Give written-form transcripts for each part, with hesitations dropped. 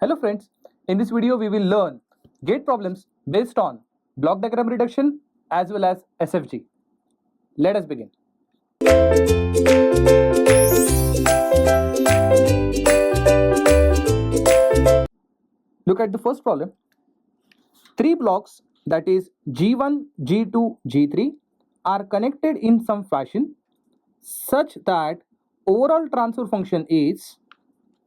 Hello friends, in this video we will learn gate problems based on block diagram reduction as well as SFG. Let us begin. Look at the first problem. Three blocks, that is G1, G2, G3 are connected in some fashion such that overall transfer function is,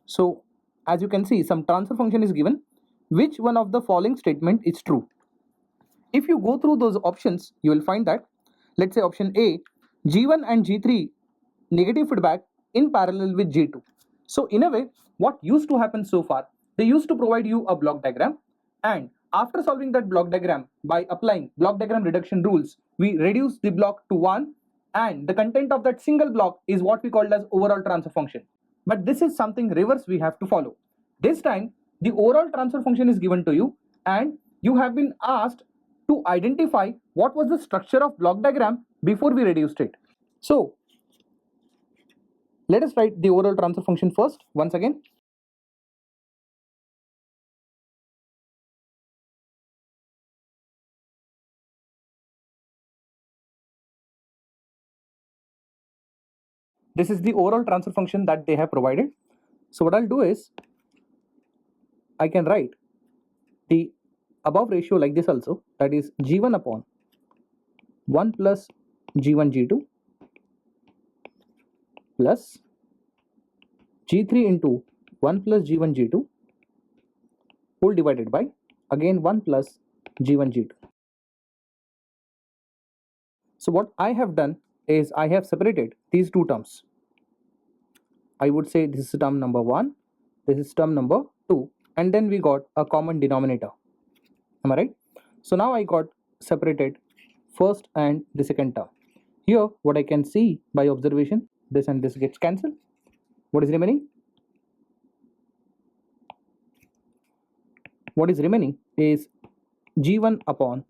so as you can see, some transfer function is given. Which one of the following statement is true? If you go through those options, you will find that, let's say option A, G1 and G3 negative feedback in parallel with G2. So in a way, what used to happen so far, they used to provide you a block diagram, and after solving that block diagram by applying block diagram reduction rules, we reduce the block to one, and the content of that single block is what we called as overall transfer function. But this is something reverse we have to follow. This time the overall transfer function is given to you and you have been asked to identify what was the structure of block diagram before we reduced it. So let us write the overall transfer function first once again. This is the overall transfer function that they have provided. So what I'll do is I can write the above ratio like this also, that is G1 upon 1 plus G1 G2 plus G3 into 1 plus G1 G2 whole divided by again 1 plus G1 G2. So what I have done is I have separated these two terms. I would say this is term number 1, this is term number 2, and then we got a common denominator. Am I right? So now I got separated first and the second term. Here what I can see by observation, this and this gets cancelled. What is remaining? What is remaining is G1 upon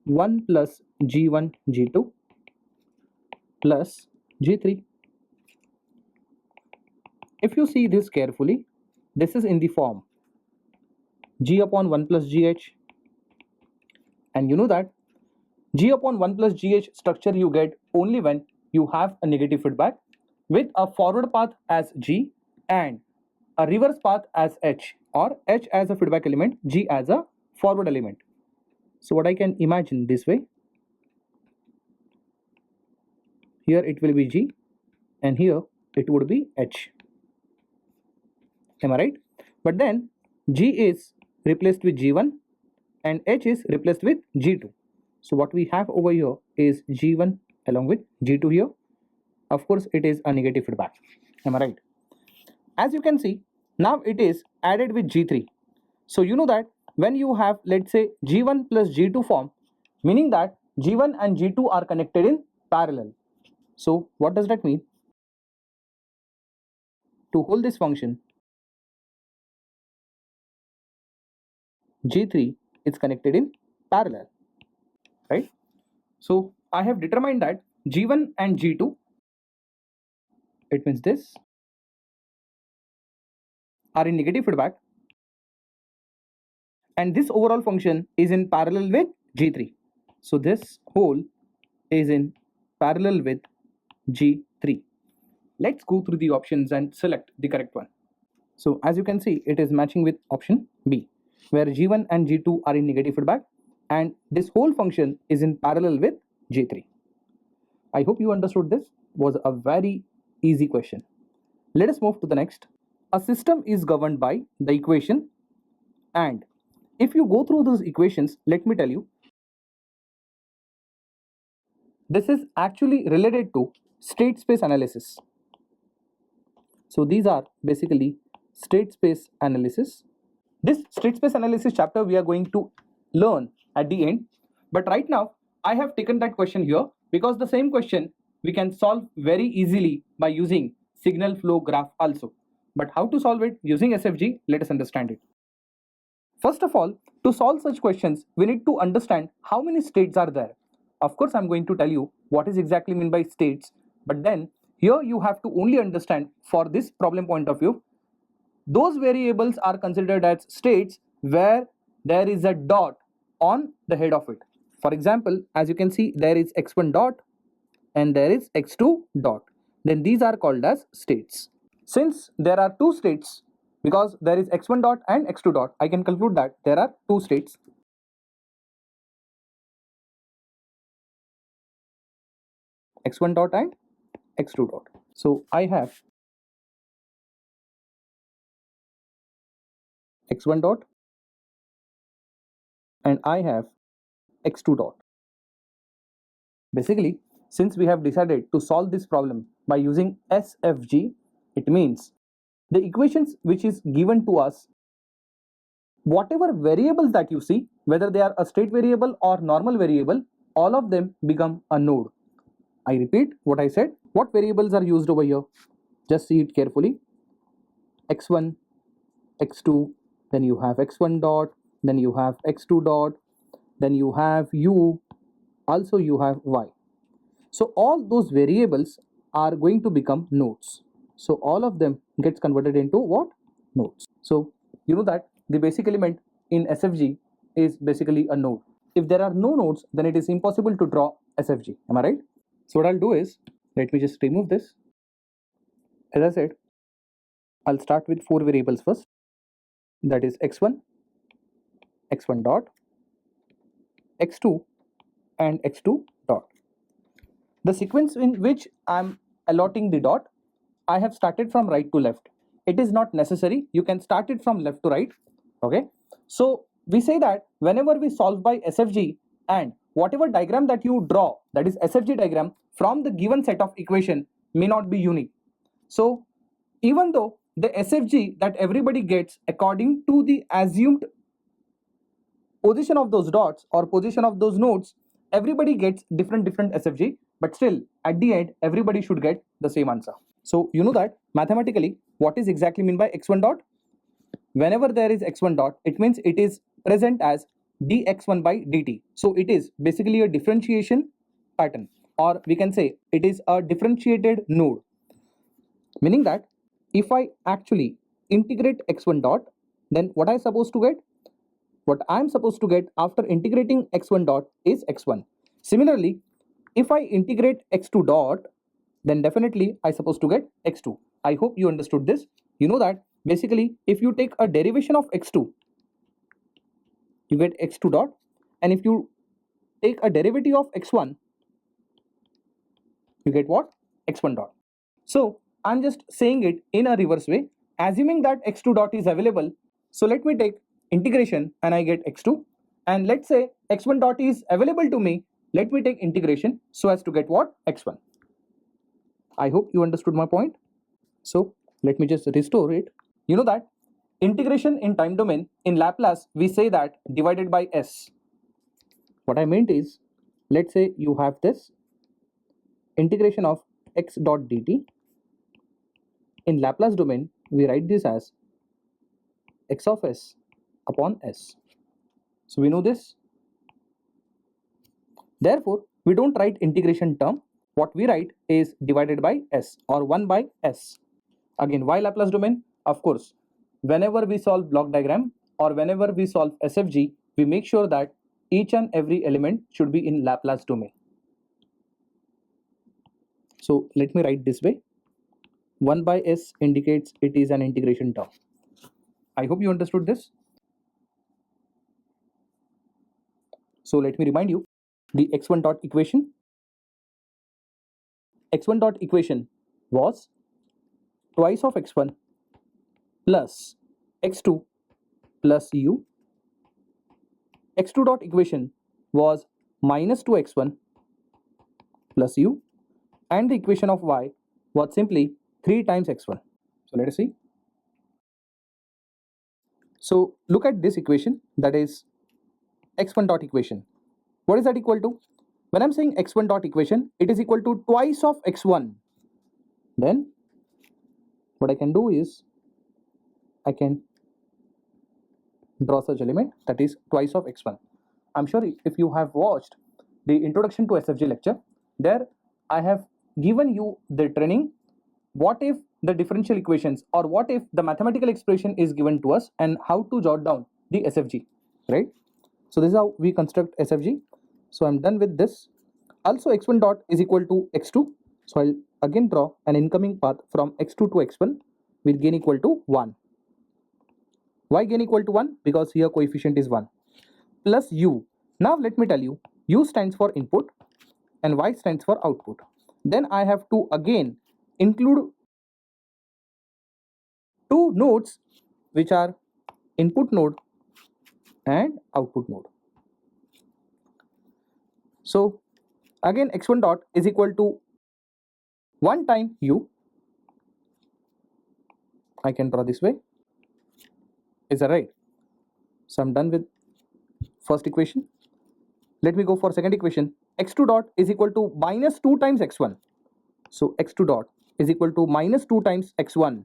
1 plus G1 G2 plus G3. If you see this carefully, this is in the form G upon 1 plus GH, and you know that G upon 1 plus GH structure you get only when you have a negative feedback with a forward path as G and a reverse path as H, or H as a feedback element, G as a forward element. So what I can imagine this way, here it will be G and here it would be H. Am I right? But then G is replaced with G1 and H is replaced with G2. So what we have over here is G1 along with G2 here. Of course it is a negative feedback. Am I right? As you can see, now it is added with G3. So you know that when you have, let's say, G1 plus G2 form, meaning that G1 and G2 are connected in parallel. So what does that mean? To hold this function, G3 is connected in parallel, right? So I have determined that G1 and G2, it means this, are in negative feedback, and this overall function is in parallel with G3. So this whole is in parallel with G3. Let's go through the options and select the correct one. So as you can see, it is matching with option B, where G1 and G2 are in negative feedback and this whole function is in parallel with G3. I hope you understood this. It was a very easy question. Let us move to the next. A system is governed by the equation, and if you go through those equations, let me tell you, this is actually related to state space analysis. So these are basically state space analysis. This state space analysis chapter we are going to learn at the end, but right now I have taken that question here because the same question we can solve very easily by using signal flow graph also. But how to solve it using SFG, let us understand it. First of all, to solve such questions, we need to understand how many states are there. Of course, I'm going to tell you what is exactly meant by states, but then here you have to only understand for this problem point of view, those variables are considered as states where there is a dot on the head of it. For example, as you can see, there is x1 dot and there is x2 dot. Then these are called as states. Since there are two states, because there is x1 dot and x2 dot, I can conclude that there are two states. X1 dot and x2 dot. So I have x1 dot and I have x2 dot. Basically, since we have decided to solve this problem by using SFG, it means the equations which is given to us, whatever variables that you see, whether they are a state variable or normal variable, all of them become a node. I repeat what I said. What variables are used over here? Just see it carefully. x1, x2, then you have x1 dot, then you have x2 dot, then you have u, also you have y. So all those variables are going to become nodes. So all of them gets converted into what? Nodes. So you know that the basic element in SFG is basically a node. If there are no nodes, then it is impossible to draw SFG. Am I right? So what I'll do is, let me just remove this. As I said, I'll start with four variables first. That is x1, x1 dot, x2 and x2 dot. The sequence in which I'm allotting the dot, I have started from right to left. It is not necessary. You can start it from left to right. Okay. So we say that whenever we solve by SFG and whatever diagram that you draw, that is SFG diagram from the given set of equation, may not be unique. So even though the SFG that everybody gets according to the assumed position of those dots or position of those nodes, everybody gets different SFG, but still at the end everybody should get the same answer. So you know that mathematically what is exactly mean by x1 dot? Whenever there is x1 dot, it means it is present as dx1 by dt. So it is basically a differentiation pattern, or we can say it is a differentiated node, meaning that if I actually integrate x1 dot, then what I supposed to get? What I am supposed to get after integrating x1 dot is x1. Similarly, if I integrate x2 dot, then definitely I supposed to get x2. I hope you understood this. You know that basically if you take a derivation of x2, you get x2 dot, and if you take a derivative of x1, you get what? X1 dot. So I'm just saying it in a reverse way, assuming that x2 dot is available. So let me take integration and I get x2, and let's say x1 dot is available to me. Let me take integration so as to get what? X1. I hope you understood my point. So let me just restore it. You know that integration in time domain, in Laplace we say that divided by s. What I meant is, let's say you have this integration of x dot dt. In Laplace domain we write this as x of s upon s. So we know this. Therefore we don't write integration term. What we write is divided by s, or 1 by s. Again, why Laplace domain? Of course, whenever we solve block diagram or whenever we solve SFG, we make sure that each and every element should be in Laplace domain. So let me write this way. 1 by s indicates it is an integration term. I hope you understood this. So let me remind you the x1 dot equation. X1 dot equation was twice of x1 plus x2 plus u. X2 dot equation was minus 2x1 plus u, and the equation of y was simply 3 times x1. So let us see. So look at this equation, that is x1 dot equation. What is that equal to? When I'm saying x1 dot equation, it is equal to twice of x1. Then what I can do is I can draw such element, that is twice of x1. I'm sure if you have watched the introduction to SFG lecture, there I have given you the training. What if the differential equations, or what if the mathematical expression is given to us and how to jot down the SFG, right? So this is how we construct SFG. So I'm done with this. Also x1 dot is equal to x2. So I'll again draw an incoming path from x2 to x1 with gain equal to 1. Why gain equal to 1? Because here coefficient is 1. Plus u. Now let me tell you, u stands for input and y stands for output. Then I have to again include two nodes which are input node and output node. So again x1 dot is equal to 1 time u. I can draw this way. Is that right? So I'm done with first equation. Let me go for second equation. X2 dot is equal to minus 2 times x1. So x2 dot is equal to minus 2 times x1.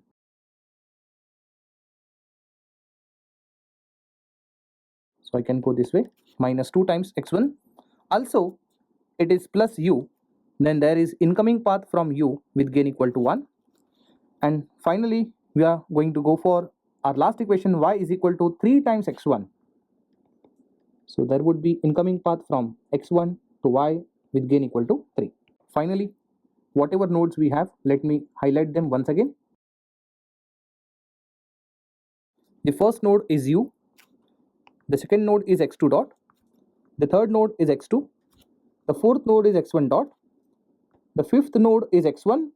So I can go this way, minus 2 times x1. Also it is plus u. Then there is incoming path from u with gain equal to 1. And finally we are going to go for our last equation, y is equal to 3 times x1. So there would be incoming path from x1 to y with gain equal to 3. Finally, whatever nodes we have, let me highlight them once again. The first node is u, the second node is x2 dot, the third node is x2, the fourth node is x1 dot, the fifth node is x1,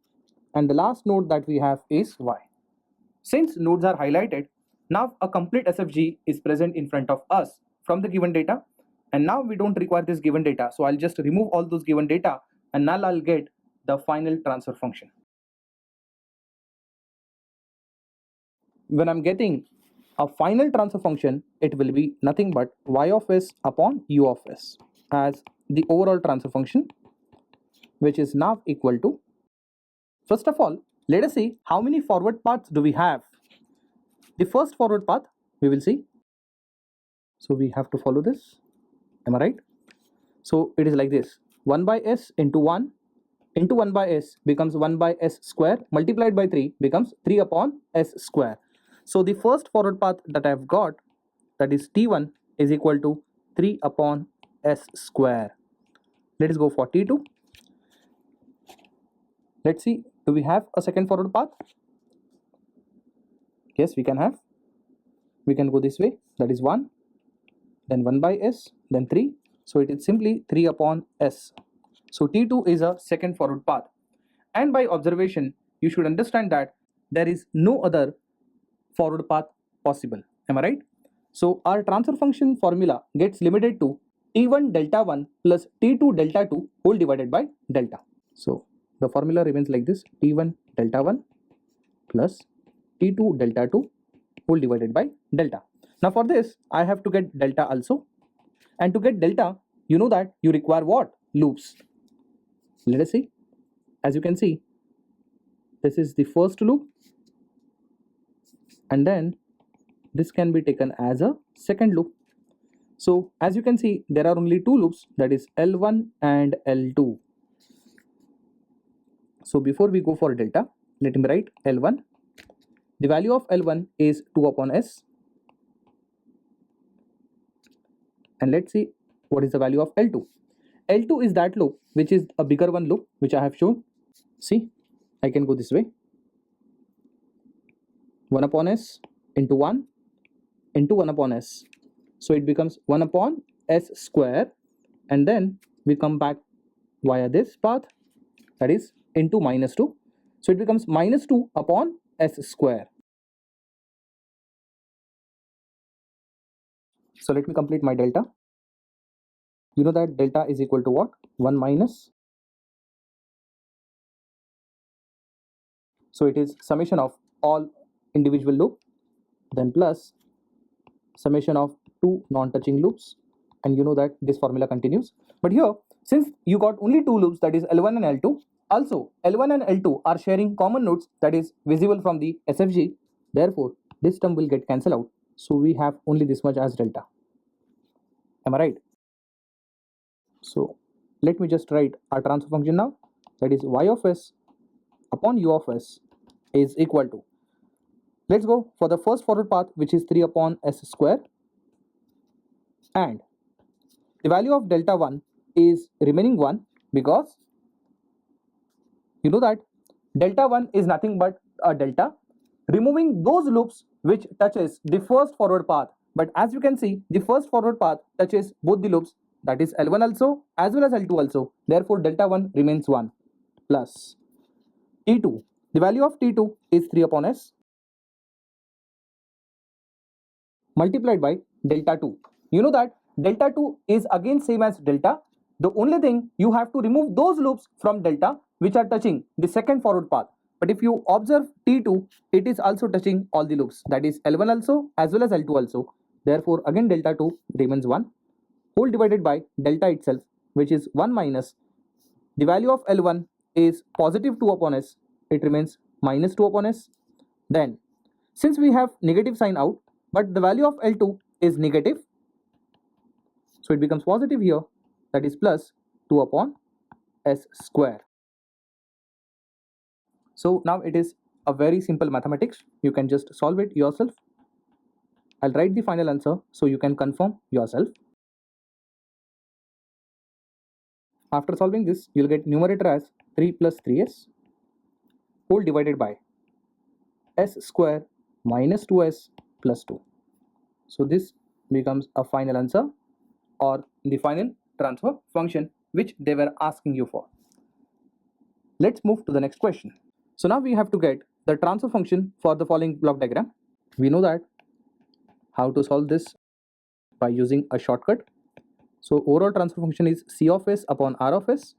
and the last node that we have is y. Since nodes are highlighted, now a complete SFG is present in front of us from the given data, and now we don't require this given data, so I'll just remove all those given data and now I'll get the final transfer function. When I'm getting a final transfer function, it will be nothing but y of s upon u of s as the overall transfer function, which is now equal to, first of all, let us see how many forward paths do we have. The first forward path we will see. So we have to follow this. Am I right? So it is like this: 1 by s into 1 into 1 by s becomes 1 by s square multiplied by 3 becomes 3 upon s square. So the first forward path that I have got, that is t1, is equal to 3 upon s square. Let us go for t2. Let's see, do we have a second forward path? Yes, we can have. We can go this way, that is 1, then 1 by s, then 3. So it is simply 3 upon s. So t2 is a second forward path. And by observation, you should understand that there is no other forward path possible. Am I right? So our transfer function formula gets limited to t1 delta 1 plus t2 delta 2 whole divided by delta. So the formula remains like this: t1 delta 1 plus t2 delta 2 whole divided by delta. Now for this I have to get delta also, and to get delta, you know that you require what? Loops. Let us see. As you can see, this is the first loop, and then this can be taken as a second loop. So as you can see, there are only two loops, that is L1 and L2. So before we go for delta, let me write L1. The value of L1 is 2 upon s, and let's see what is the value of L2. L2 is that loop which is a bigger one loop which I have shown. See, I can go this way: 1 upon s into 1 into 1 upon s. So it becomes 1 upon s square, and then we come back via this path, that is into minus 2. So it becomes minus 2 upon s square. So let me complete my delta. You know that delta is equal to what? 1 minus. So it is summation of all individual loop, then plus summation of two non-touching loops, and you know that this formula continues. But here, since you got only two loops, that is L1 and L2, also L1 and L2 are sharing common nodes that is visible from the SFG, therefore this term will get cancelled out. So we have only this much as delta. Am I right? So let me just write our transfer function now, that is y of s upon u of s is equal to, let's go for the first forward path, which is 3 upon s square, and the value of delta 1 is remaining 1, because you know that delta 1 is nothing but a delta removing those loops which touches the first forward path. But as you can see, the first forward path touches both the loops, that is L1 also as well as L2 also. Therefore delta 1 remains 1 plus T2. The value of T2 is 3 upon S multiplied by delta 2. You know that delta 2 is again same as delta. The only thing, you have to remove those loops from delta which are touching the second forward path. But if you observe T2, it is also touching all the loops, that is L1 also as well as L2 also. Therefore again delta 2 remains 1 whole divided by delta itself, which is 1 minus the value of L1 is positive 2 upon S, it remains minus 2 upon S. Then since we have negative sign out, but the value of L2 is negative, so it becomes positive here, that is plus 2 upon S square. So now it is a very simple mathematics, you can just solve it yourself. I'll write the final answer so you can confirm yourself. After solving this, you'll get numerator as 3 plus 3s whole divided by s square minus 2s plus 2. So this becomes a final answer or the final transfer function which they were asking you for. Let's move to the next question. So now we have to get the transfer function for the following block diagram. We know that how to solve this by using a shortcut. So overall transfer function is C of s upon R of s.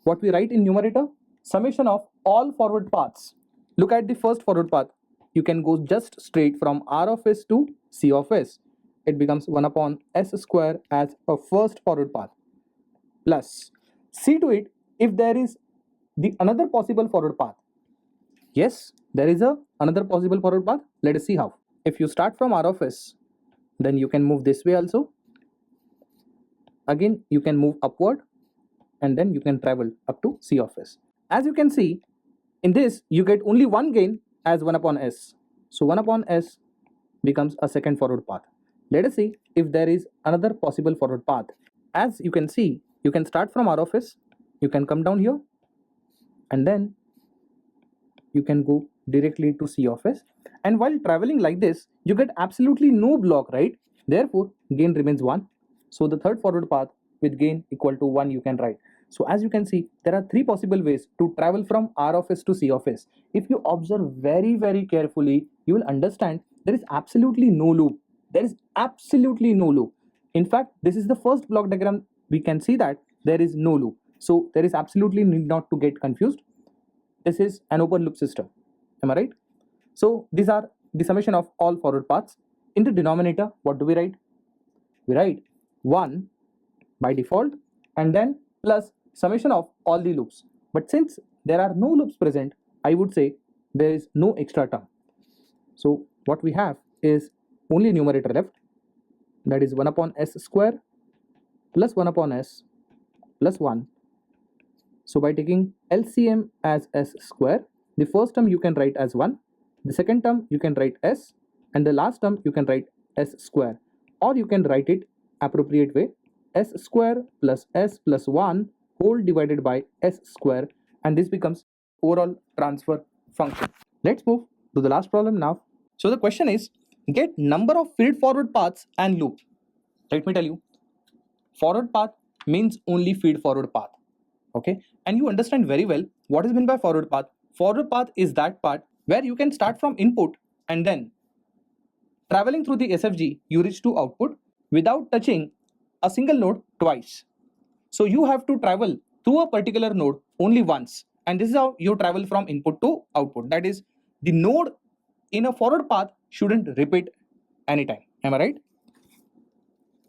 What we write in numerator? Summation of all forward paths. Look at the first forward path. You can go just straight from R of s to C of s. It becomes 1 upon s square as a first forward path, plus see to it if there is the another possible forward path. Yes, there is another possible forward path. Let us see how. If you start from R of s, then you can move this way also. Again you can move upward and then you can travel up to C of s. As you can see, in this you get only one gain as 1 upon s. So 1 upon s becomes a second forward path. Let us see if there is another possible forward path. As you can see, you can start from R of s, you can come down here and then you can go directly to C of s, and while traveling like this you get absolutely no block, right? Therefore gain remains 1. So the third forward path with gain equal to 1 you can write. So as you can see, there are three possible ways to travel from R of s to C of s. If you observe very carefully, you will understand there is absolutely no loop. There is absolutely no loop. In fact, this is the first block diagram. We can see that there is no loop. So there is absolutely need not to get confused. This is an open loop system. Am I right? So these are the summation of all forward paths. In the denominator, what do we write? We write 1 by default and then plus summation of all the loops. But since there are no loops present, I would say there is no extra term. So what we have is only numerator left, that is 1 upon s square plus 1 upon s plus 1. So by taking LCM as s square, the first term you can write as 1, the second term you can write s, and the last term you can write s square, or you can write it appropriate way, s square plus s plus 1 whole divided by s square, and this becomes overall transfer function. Let's move to the last problem now. So the question is, get number of feed forward paths and loop. Let me tell you, forward path means only feed forward path. Okay, and you understand very well what is meant by forward path. Forward path is that part where you can start from input and then traveling through the SFG you reach to output without touching a single node twice. So you have to travel through a particular node only once, and this is how you travel from input to output. That is, the node in a forward path shouldn't repeat anytime. Am I right?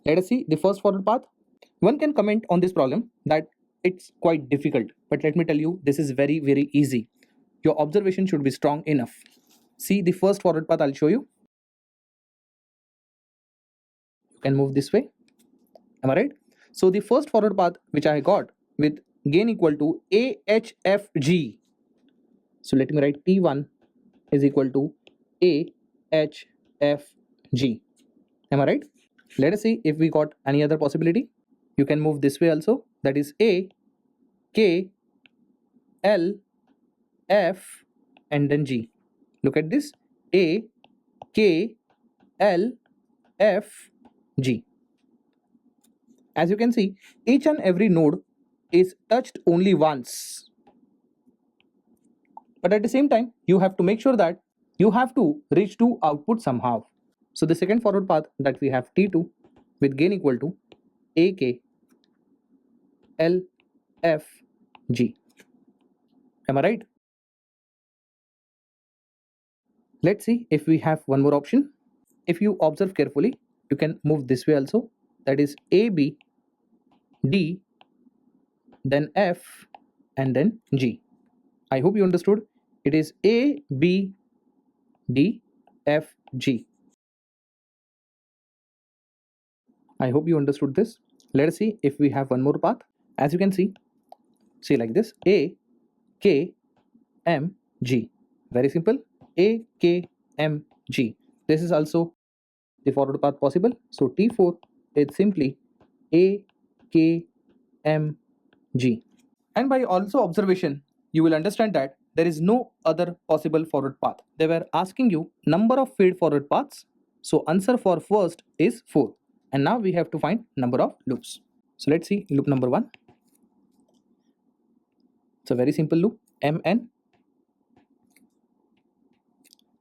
Let us see the first forward path. One can comment on this problem that it's quite difficult, but let me tell you, this is very easy. Your observation should be strong enough. See the first forward path, I'll show you. You can move this way. Am I right? So the first forward path which I got with gain equal to AHFG. So let me write T1 is equal to A, H, F, G. Am I right? Let us see if we got any other possibility. You can move this way also. That is A, K, L, F, and then G. Look at this. A, K, L, F, G. As you can see, each and every node is touched only once. But at the same time, you have to make sure that you have to reach to output somehow. So the second forward path that we have T2 with gain equal to AK, L, F, G. Am I right? Let's see if we have one more option. If you observe carefully, you can move this way also. That is A, B, D, then F, and then G. I hope you understood. It is A, B, D, F, G. I hope you understood this. Let us see if we have one more path. As you can see like this: A, K, M, G. Very simple. A, K, M, G. This is also the forward path possible. So T4 is simply A, K, M, G. And by also observation, you will understand that there is no other possible forward path. They were asking you number of feed forward paths. So answer for first is 4. And now we have to find number of loops. So let's see loop number 1. It's a very simple loop, Mn.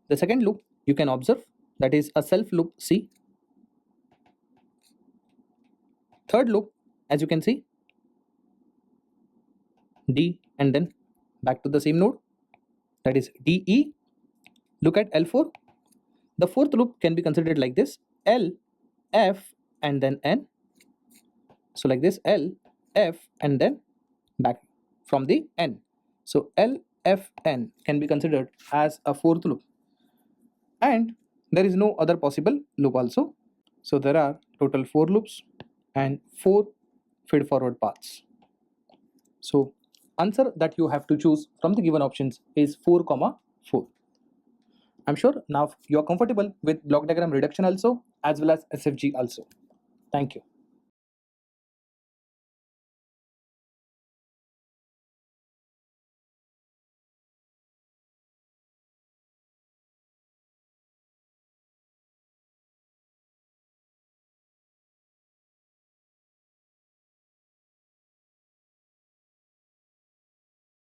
The second loop you can observe, that is a self loop C. Third loop, as you can see, D, and then back to the same node, that is DE. Look at L4. The fourth loop can be considered like this: L, F, and then N. So like this: L, F, and then back from the N. So L, F, N can be considered as a fourth loop. And there is no other possible loop also. So there are total 4 loops and 4 feed forward paths. So answer that you have to choose from the given options is 4, 4. I'm sure now you are comfortable with block diagram reduction also, as well as SFG also. Thank you.